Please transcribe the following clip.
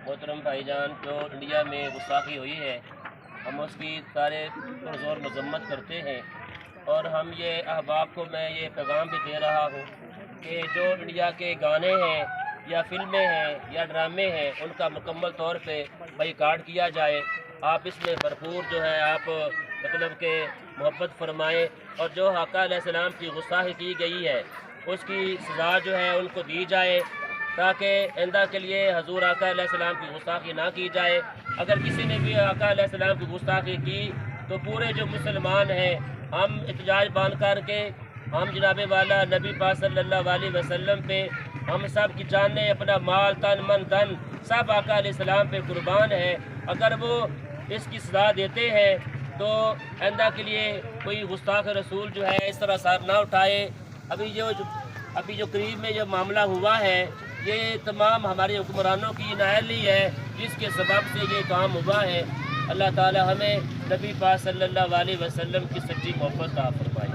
محترم بھائی جان جو انڈیا میں گستاخی ہوئی ہے، ہم اس کی سارے پرزور مذمت کرتے ہیں، اور ہم یہ احباب کو میں یہ پیغام بھی دے رہا ہوں کہ جو انڈیا کے گانے ہیں یا فلمیں ہیں یا ڈرامے ہیں ان کا مکمل طور پہ بائیکاٹ کیا جائے۔ آپ اس میں بھرپور جو ہے آپ مطلب کہ محبت فرمائیں، اور جو آقا علیہ السلام کی گستاخی کی گئی ہے اس کی سزا جو ہے ان کو دی جائے، تاکہ آئندہ کے لیے حضور آقا علیہ السلام کی گستاخی نہ کی جائے۔ اگر کسی نے بھی آقا علیہ السلام کی گستاخی کی تو پورے جو مسلمان ہیں ہم احتجاج باندھ کر کے ہم جناب والا نبی پاک صلی اللہ علیہ وسلم پہ ہم سب کی جانیں، اپنا مال، تن، من، دھن سب آقا علیہ السلام پہ قربان ہے۔ اگر وہ اس کی سزا دیتے ہیں تو آئندہ کے لیے کوئی گستاخ رسول جو ہے اس طرح سر نہ اٹھائے۔ ابھی جو قریب میں جو معاملہ ہوا ہے یہ تمام ہمارے حکمرانوں کی نااہلی ہے جس کے سبب سے یہ کام ہوا ہے۔ اللہ تعالی ہمیں نبی پاک صلی اللہ علیہ وسلم کی سچی محبت عطا فرمائے۔